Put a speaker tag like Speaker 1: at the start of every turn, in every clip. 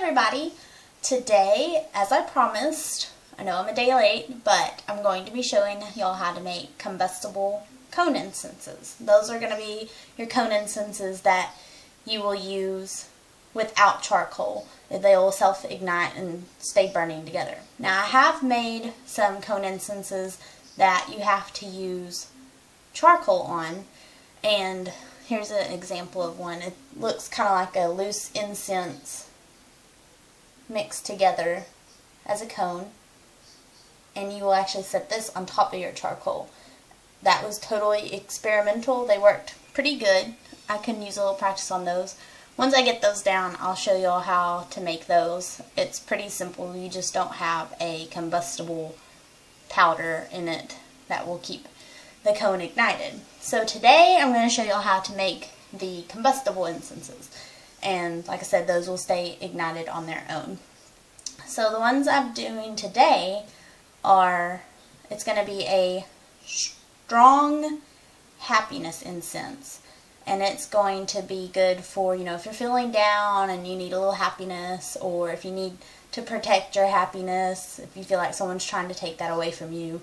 Speaker 1: everybody. Today, as I promised, I know I'm a day late, but I'm going to be showing y'all how to make combustible cone incenses. Those are going to be your cone incenses that you will use without charcoal. They will self-ignite and stay burning together. Now I have made some cone incenses that you have to use charcoal on, and here's an example of one. It looks kind of like a loose incense mixed together as a cone, and you will actually set this on top of your charcoal. That was totally experimental. They worked pretty good. I can use a little practice on those. Once I get those down, I'll show you all how to make those. It's pretty simple. You just don't have a combustible powder in it that will keep the cone ignited. So today I'm going to show you all how to make the combustible incenses. And like I said, those will stay ignited on their own. So the ones I'm doing today are, it's going to be a strong happiness incense. And it's going to be good for, if you're feeling down and you need a little happiness, or if you need to protect your happiness, if you feel like someone's trying to take that away from you,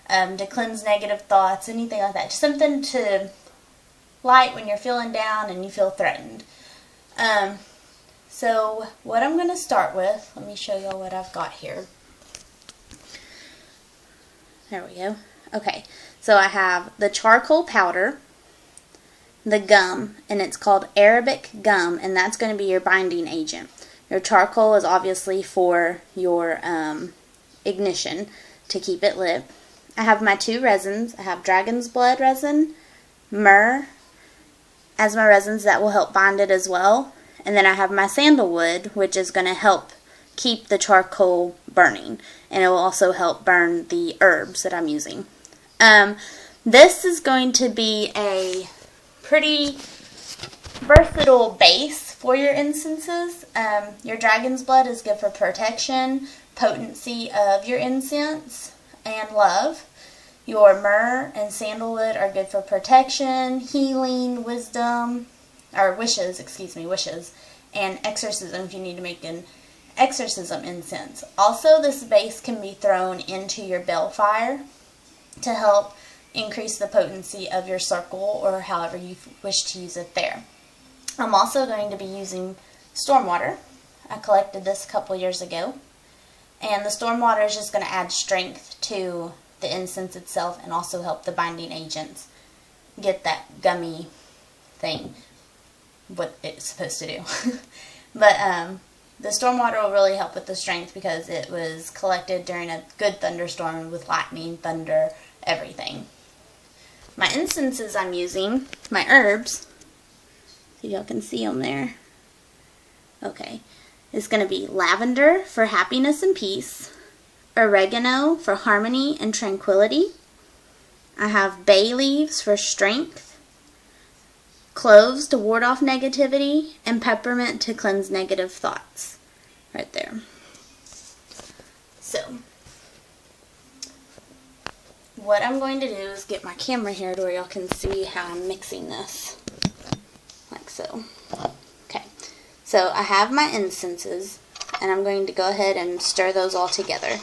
Speaker 1: to cleanse negative thoughts, anything like that. Just something to light when you're feeling down and you feel threatened. So what I'm going to start with, let me show y'all what I've got here. There we go. Okay, so I have the charcoal powder, the gum, and it's called Arabic gum, and that's going to be your binding agent. Your charcoal is obviously for your ignition to keep it lit. I have my two resins. I have dragon's blood resin, myrrh as my resins that will help bind it as well. And then I have my sandalwood, which is going to help keep the charcoal burning. And it will also help burn the herbs that I'm using. This is going to be a pretty versatile base for your incenses. Your dragon's blood is good for protection, potency of your incense, and love. Your myrrh and sandalwood are good for protection, healing, wisdom, or wishes, and exorcism if you need to make an exorcism incense. Also, this base can be thrown into your balefire to help increase the potency of your circle, or however you wish to use it there. I'm also going to be using stormwater. I collected this a couple years ago, and the stormwater is just going to add strength to the incense itself and also help the binding agents get that gummy thing, what it's supposed to do. But the stormwater will really help with the strength because it was collected during a good thunderstorm with lightning, thunder, everything. My incenses I'm using, my herbs, see if y'all can see them there. Okay, it's going to be lavender for happiness and peace, oregano for harmony and tranquility. I have bay leaves for strength, cloves to ward off negativity, and peppermint to cleanse negative thoughts. Right there. So, what I'm going to do is get my camera here to where y'all can see how I'm mixing this. Like so. Okay, so I have my incenses, and I'm going to go ahead and stir those all together.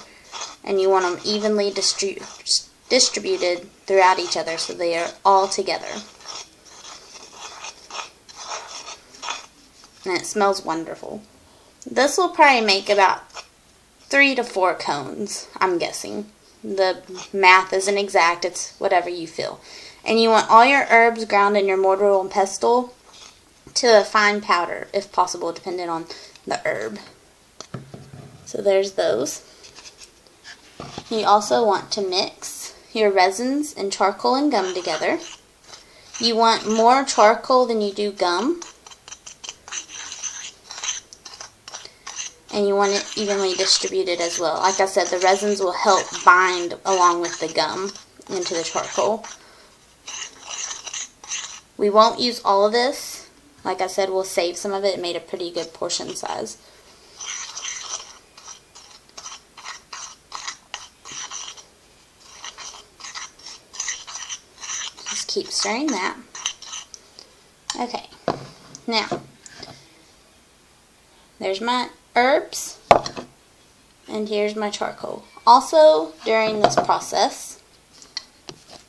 Speaker 1: And you want them evenly distributed throughout each other so they are all together. And it smells wonderful. This will probably make about 3 to 4 cones, I'm guessing. The math isn't exact, it's whatever you feel. And you want all your herbs ground in your mortar and pestle to a fine powder, if possible, depending on the herb. So there's those. You also want to mix your resins and charcoal and gum together. You want more charcoal than you do gum. And you want it evenly distributed as well. Like I said, the resins will help bind along with the gum into the charcoal. We won't use all of this. Like I said, we'll save some of it. It made a pretty good portion size. Just keep stirring that. Okay, now there's my herbs, and here's my charcoal. Also, during this process,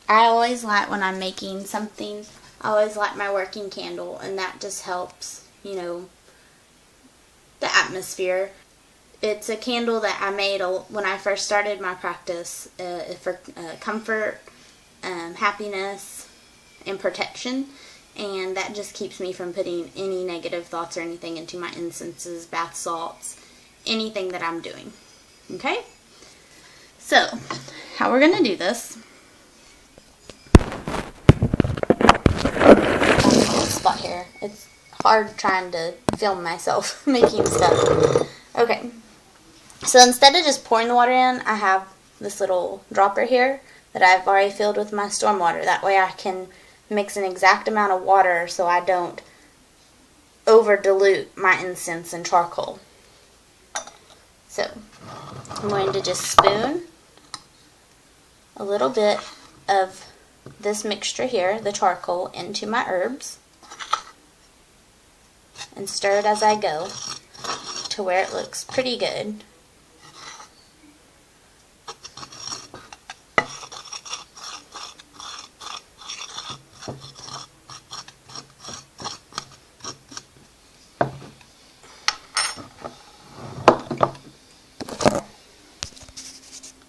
Speaker 1: I always light, when I'm making something, I always light my working candle, and that just helps, you know, the atmosphere. It's a candle that I made when I first started my practice for comfort, happiness, and protection, and that just keeps me from putting any negative thoughts or anything into my incenses, bath salts, anything that I'm doing. Okay? So, how we're going to do this. Spot here. It's hard trying to film myself making stuff. Okay. So instead of just pouring the water in, I have this little dropper here that I've already filled with my storm water. That way I can mix an exact amount of water so I don't over dilute my incense and charcoal. So I'm going to just spoon a little bit of this mixture here, the charcoal, into my herbs and stir it as I go to where it looks pretty good.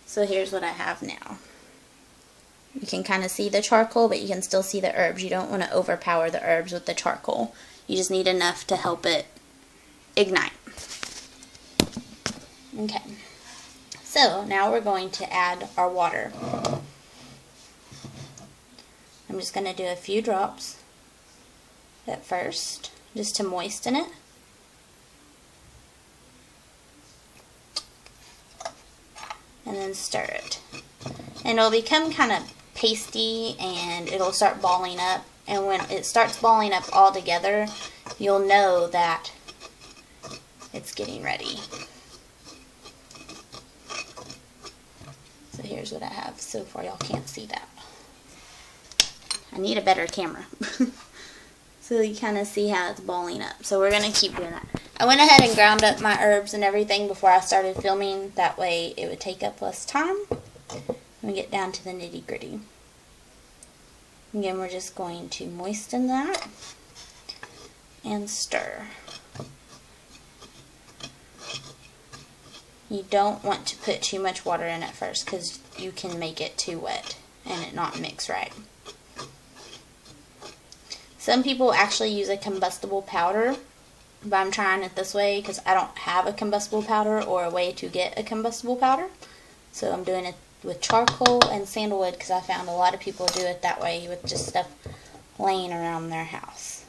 Speaker 1: So here's what I have now. You can kind of see the charcoal, but you can still see the herbs. You don't want to overpower the herbs with the charcoal. You just need enough to help it ignite. Okay. So now we're going to add our water. I'm just going to do a few drops at first, just to moisten it. And then stir it. And it'll become kind of pasty and it'll start balling up. And when it starts balling up all together, you'll know that it's getting ready. So here's what I have so far. Y'all can't see that. I need a better camera. So you kind of see how it's balling up. So we're going to keep doing that. I went ahead and ground up my herbs and everything before I started filming. That way it would take up less time. We get down to the nitty gritty. Again, we're just going to moisten that and stir. You don't want to put too much water in at first because you can make it too wet and it not mix right. Some people actually use a combustible powder, but I'm trying it this way because I don't have a combustible powder or a way to get a combustible powder. So I'm doing it with charcoal and sandalwood because I found a lot of people do it that way with just stuff laying around their house.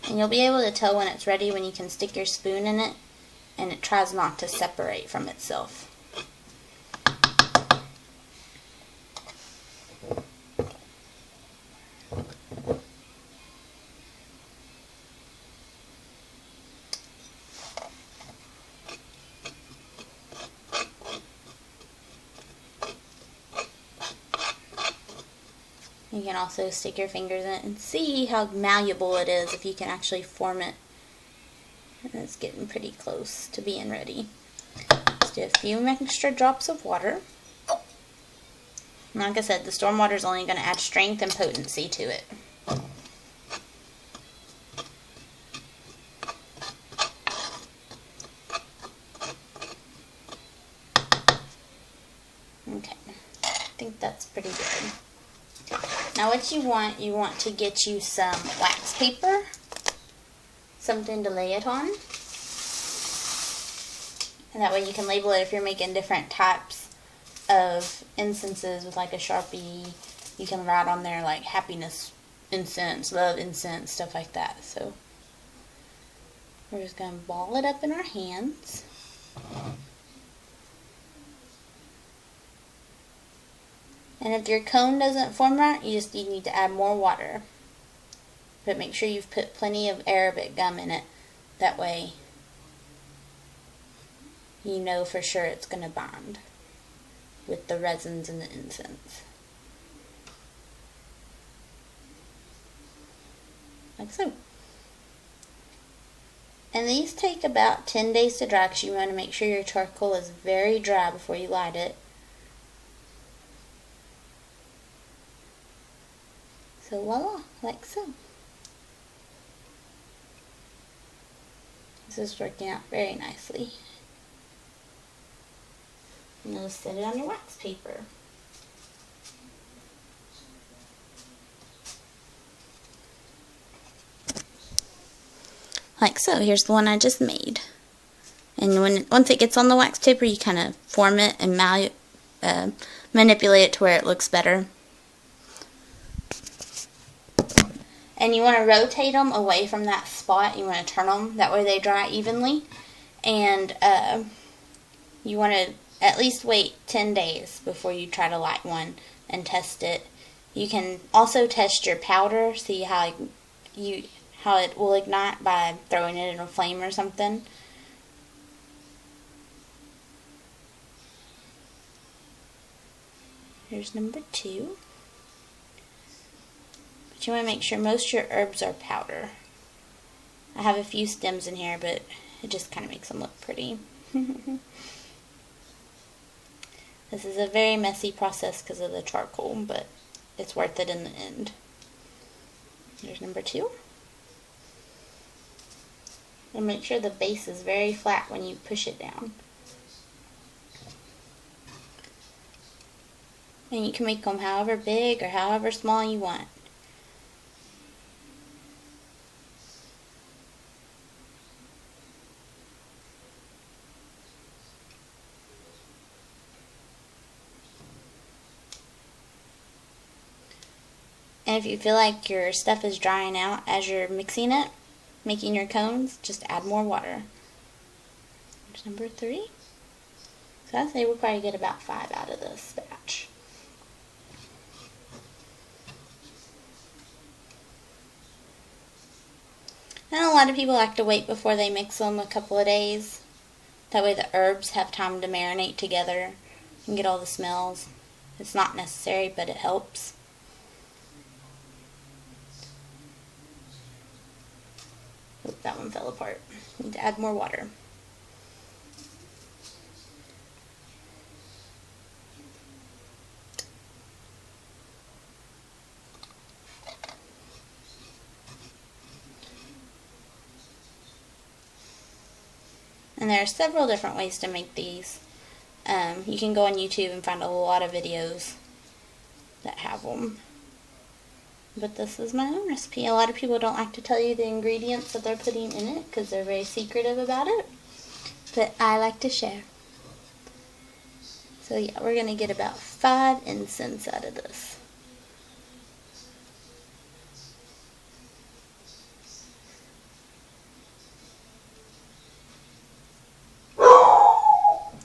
Speaker 1: And you'll be able to tell when it's ready when you can stick your spoon in it and it tries not to separate from itself. You can also stick your fingers in it and see how malleable it is if you can actually form it. And it's getting pretty close to being ready. Let's do a few extra drops of water. And like I said, the storm water is only going to add strength and potency to it. Okay, I think that's pretty good. Now what you want to get you some wax paper, something to lay it on, and that way you can label it if you're making different types of incenses with like a Sharpie. You can write on there like happiness incense, love incense, stuff like that. So we're just going to ball it up in our hands. And if your cone doesn't form right, you need to add more water. But make sure you've put plenty of Arabic gum in it. That way you know for sure it's going to bond with the resins and the incense. Like so. And these take about 10 days to dry because you want to make sure your charcoal is very dry before you light it. So voila, like so. This is working out very nicely. And now set it on your wax paper. Like so. Here's the one I just made. And once it gets on the wax paper, you kind of form it and manipulate it to where it looks better. And you want to rotate them away from that spot. You want to turn them, that way they dry evenly. And you want to at least wait 10 days before you try to light one and test it. You can also test your powder, see how it will ignite by throwing it in a flame or something. Here's number 2. But you want to make sure most of your herbs are powder. I have a few stems in here, but it just kind of makes them look pretty. This is a very messy process because of the charcoal, but it's worth it in the end. Here's number 2. And make sure the base is very flat when you push it down. And you can make them however big or however small you want. And if you feel like your stuff is drying out as you're mixing it, making your cones, just add more water. Here's number 3. So I say we'll probably get about 5 out of this batch. And a lot of people like to wait before they mix them a couple of days. That way the herbs have time to marinate together and get all the smells. It's not necessary, but it helps. Oop, that one fell apart. Need to add more water. And there are several different ways to make these. You can go on YouTube and find a lot of videos that have them. But this is my own recipe. A lot of people don't like to tell you the ingredients that they're putting in it because they're very secretive about it. But I like to share. So yeah, we're going to get about 5 incense out of this.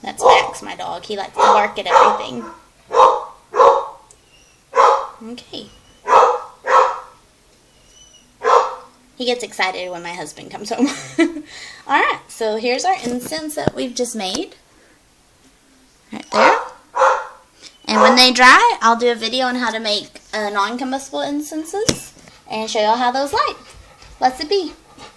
Speaker 1: That's Max, my dog. He likes to bark at everything. Okay. He gets excited when my husband comes home. Alright, so here's our incense that we've just made. Right there. And when they dry, I'll do a video on how to make non-combustible incenses and show y'all how those light. Blessed be.